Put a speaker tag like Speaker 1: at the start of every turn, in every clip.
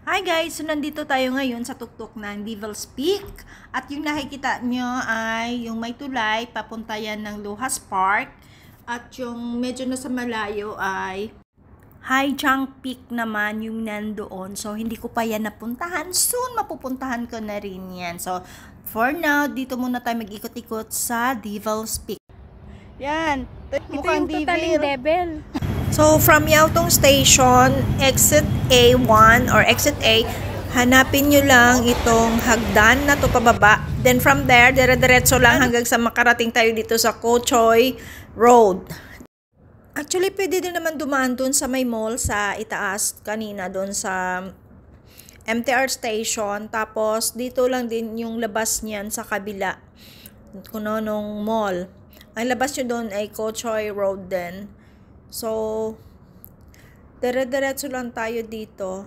Speaker 1: Hi guys! So nandito tayo ngayon sa tuktok ng Devil's Peak. At yung nakikita nyo ay yung may tulay, papunta yan ng Luhas Park. At yung medyo nasa malayo ay Hai Chang Peak naman yung nandoon. So hindi ko pa yan napuntahan. Soon mapupuntahan ko na rin yan. So for now, dito muna tayo mag-ikot-ikot sa Devil's Peak.
Speaker 2: Yan.
Speaker 3: Ito yung totaling devil.
Speaker 1: So, from Yaltong Station, exit A1 or exit A, hanapin nyo lang itong hagdan na to pababa. Then from there, dire-diretso lang hanggang sa makarating tayo dito sa Kochoy Road. Actually, pwede din naman dumaan dun sa may mall sa itaas kanina, dun sa MTR station. Tapos, dito lang din yung labas niyan sa kabila. Kuno nung mall. Ang labas nyo dun ay Kochoy Road din. So, dire-diretso lang tayo dito.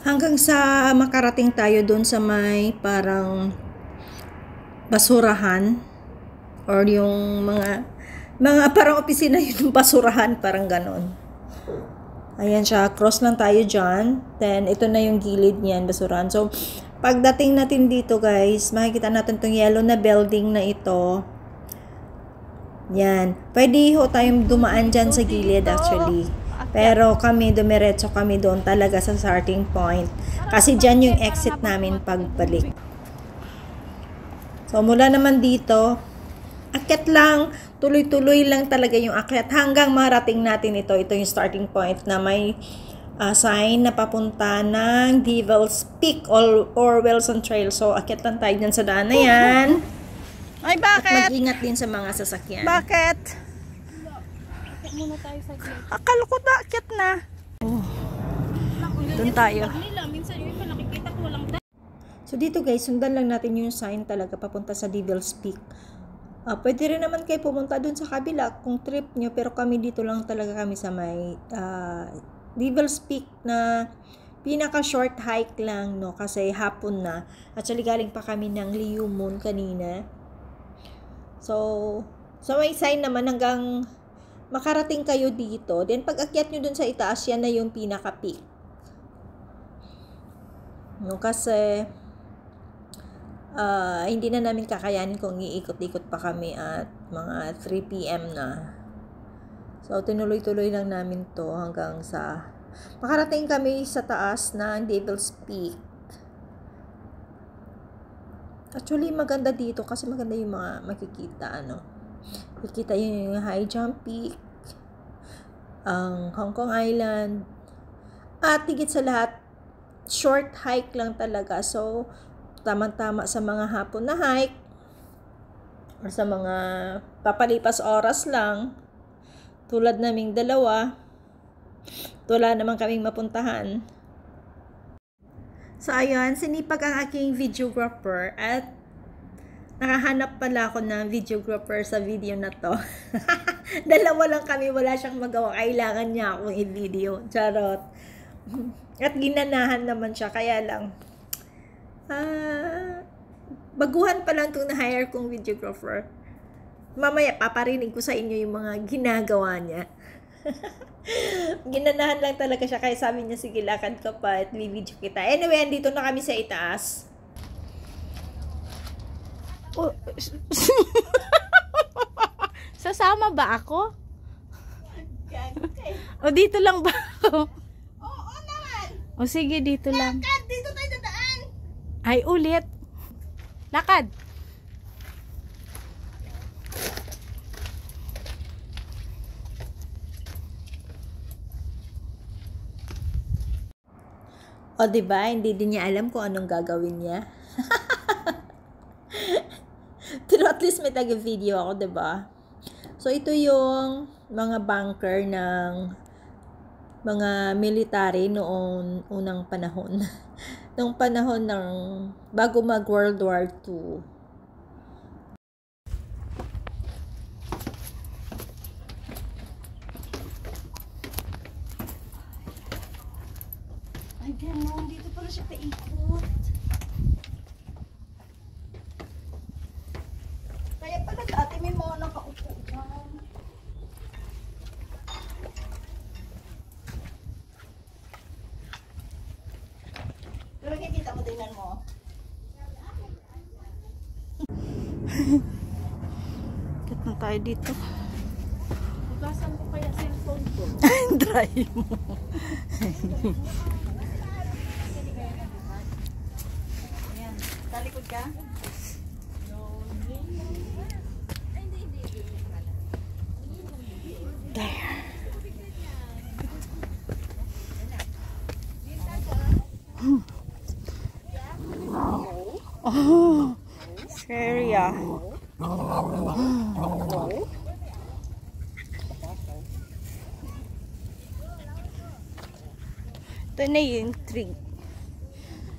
Speaker 1: Hanggang sa makarating tayo dun sa may parang basurahan. Or yung mga parang opisina yung basurahan, parang ganon. Ayan siya, cross lang tayo dyan. Then, ito na yung gilid niyan, basurahan. So, pagdating natin dito guys, makikita natin itong yellow na building na ito. Yan. Pwede ho tayong dumaan dyan sa gilid actually. Pero kami, dumiretso kami doon talaga sa starting point. Kasi dyan yung exit namin pagbalik. So, mula naman dito, akyat lang, tuloy-tuloy lang talaga yung akyat hanggang marating natin ito. Ito yung starting point na may sign na papunta ng Devil's Peak or Wilson Trail. So, akyat lang tayo dyan sa daan na yan.
Speaker 2: Ay, bakit?
Speaker 1: At mag-ingat din sa mga sasakyan.
Speaker 2: Bakit?
Speaker 3: Akit muna tayo sa gate.
Speaker 2: Akala ko na, akit na.
Speaker 1: Oh. Doon tayo.
Speaker 3: Minsan yun pa nakikita ko walang
Speaker 1: So dito guys, sundan lang natin yung sign talaga papunta sa Devil's Peak. Pwede rin naman kayo pumunta doon sa kabila kung trip nyo. Pero kami dito lang talaga kami sa may Devil's Peak na pinaka short hike lang, no? Kasi hapon na. Actually galing pa kami ng Liu Moon kanina. So may sign naman hanggang makarating kayo dito. Then, pag akyat nyo dun sa itaas, yan na yung pinaka-peak. No, kasi, hindi na namin kakayanin kung iikot-ikot pa kami at mga 3 PM na. So, tinuloy-tuloy lang namin to hanggang sa makarating kami sa taas ng Devil's Peak. Actually, maganda dito kasi maganda yung mga makikita, Makikita yung Hai Chang Peak, ang Hong Kong Island, at higit sa lahat, short hike lang talaga. So, tamang-tama sa mga hapon na hike, or sa mga papalipas oras lang, tulad naming dalawa, wala naman kaming mapuntahan. So, ayun, sinipag ang aking videographer at nakahanap pala ako ng videographer sa video na to. Dalawa lang kami, wala siyang magawa. Kailangan niya akong i-video. Charot. At ginanahan naman siya, kaya lang. Baguhan pa lang itong na-hire kong videographer. Mamaya, paparinig ko sa inyo yung mga ginagawa niya. Ginanahan lang talaga siya, kaya sabi niya, sige, lakad ka pa at video kita. Anyway, andito na kami sa itaas.
Speaker 3: Oh. Sasama ba ako? O dito lang ba ako?
Speaker 2: Oo naman.
Speaker 3: O sige, dito lang.
Speaker 2: Lakad, dito tayo dadaan.
Speaker 3: Ay, ulit. Lakad.
Speaker 1: O, diba? Hindi din niya alam kung anong gagawin niya. Pero at least may taga-video ako, diba? So, ito yung mga bunker ng mga military noong unang panahon. Noong panahon ng bago mag-World War II.
Speaker 2: Ay, gano'n. Dito pala siya paikot. Kaya pala dati may mga nakaupo dyan.
Speaker 3: tayo dito.
Speaker 2: Hugasan ko kaya cellphone ko.
Speaker 3: Dry mo.
Speaker 2: Ayan. Talikod ka?
Speaker 3: There. Oh, scary ah. Ito na yung tree.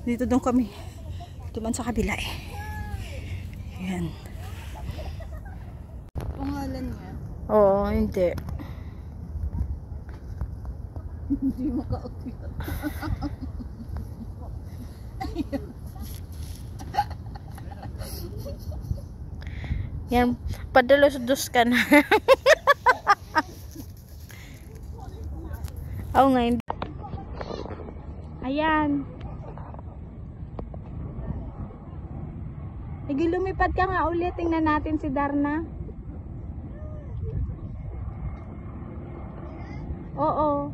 Speaker 3: Dito doon kami. Tuman sa kabila eh. Ayan.
Speaker 2: Pangalan niya.
Speaker 3: Oo, hindi.
Speaker 2: Hindi maka-outfit.
Speaker 3: Yan, padalos-dos ka na. Oo nga, hindi. Ayan. Sige, lumipad ka nga ulit. Tingnan natin si Darna. Oo.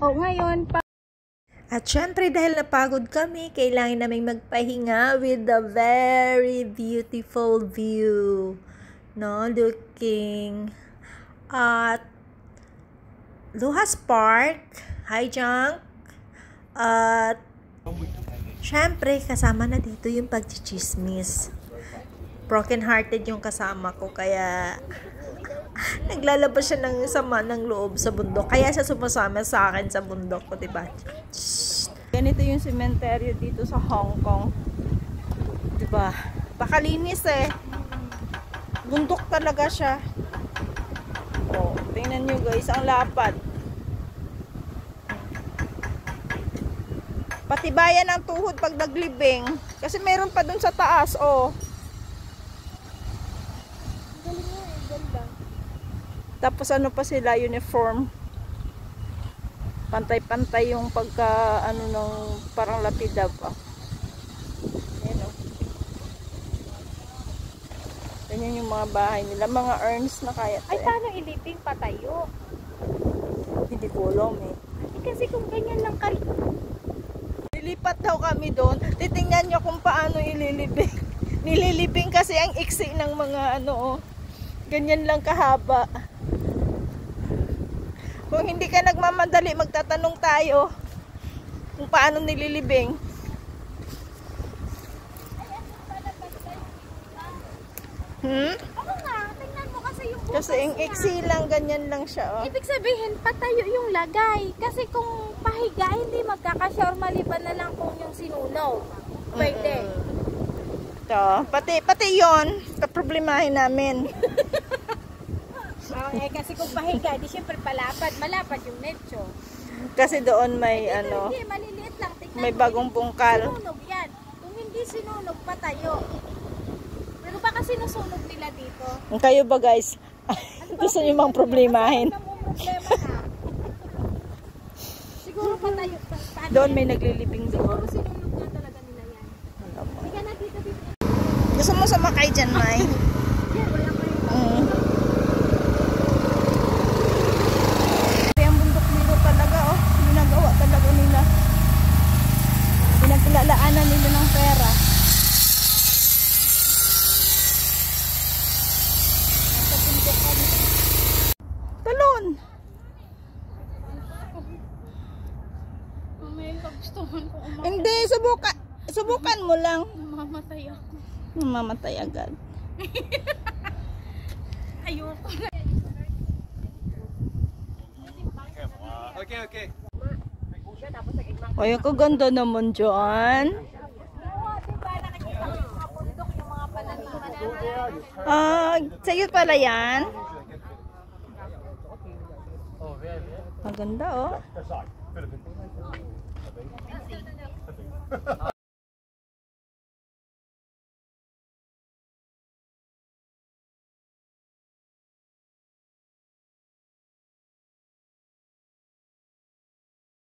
Speaker 3: Oh, ngayon,
Speaker 1: At syempre dahil napagod kami, kailangan naming magpahinga with the very beautiful view. No, looking at Luhas Park, High Junk, at syempre kasama na dito yung pagchichismis. Broken hearted yung kasama ko, kaya naglalabas siya ng sama ng loob sa bundok. Kaya siya sumasama sa akin sa bundok ko, diba?
Speaker 3: ganito yung sementeryo dito sa Hong Kong. Diba? Pakalinis eh. Bundok talaga siya. Oh, tingnan nyo guys, ang lapad. Patibayan ang tuhod pag naglibing. Kasi meron pa dun sa taas, oh. Tapos ano pa sila, uniform. Pantay-pantay yung pagka, ano nung, parang lapida pa. Ayan o. Ganyan yung mga bahay nila. Mga urns na kaya.
Speaker 2: Ay, paano iliping patayo?
Speaker 3: Hindi ko alam eh.
Speaker 2: Kasi kung ganyan lang kayo.
Speaker 3: Lilipat daw kami doon. Titingnan nyo kung paano ililibing. Nililibing kasi ang iksi ng mga ano oh. Ganyan lang kahaba. Kung hindi ka nagmamadali, magtatanong tayo kung paano nililibing.
Speaker 2: Oo nga, tingnan mo kasi yung butas
Speaker 3: Kasi ang iksi lang, ganyan lang siya. Oh.
Speaker 2: Ibig sabihin, patayo yung lagay. Kasi kung pahiga, hindi magkakasya or maliban na lang kung yung sinunog. Pwede.
Speaker 3: Ito, pati yon, kaproblemahin namin.
Speaker 2: Kasi kung pahiga, di syempre palapad. Malapad yung medyo.
Speaker 3: Kasi doon may ano,
Speaker 2: Hindi, maliliit lang. Tingnan
Speaker 3: may
Speaker 2: mo,
Speaker 3: bagong bungkal.
Speaker 2: sinunog yan. Kung hindi sinunog, patayo. Pero baka sinusunog nila dito.
Speaker 3: Kayo ba guys? Gusto niyo mang problemahin?
Speaker 2: Problema na. Siguro patayo.
Speaker 3: Doon may naglilibing doon.
Speaker 2: Siguro sinunog na talaga nila yan. Sige na dito.
Speaker 3: Gusto mo sumakay dyan, May?
Speaker 2: Yan, wala pa yung
Speaker 3: Ang bundok nilo talaga, oh. Ginagawa talaga nila. Pinaglalaanan nila ng pera. Talon!
Speaker 2: May kagustuhan ko
Speaker 3: Hindi, subukan mo lang.
Speaker 2: mamamatay ako.
Speaker 3: Mamamatay agad.
Speaker 2: Ayoko.
Speaker 4: Okay.
Speaker 3: Ay, ang ganda naman dyan. Sa'yo pala yan? Maganda, oh.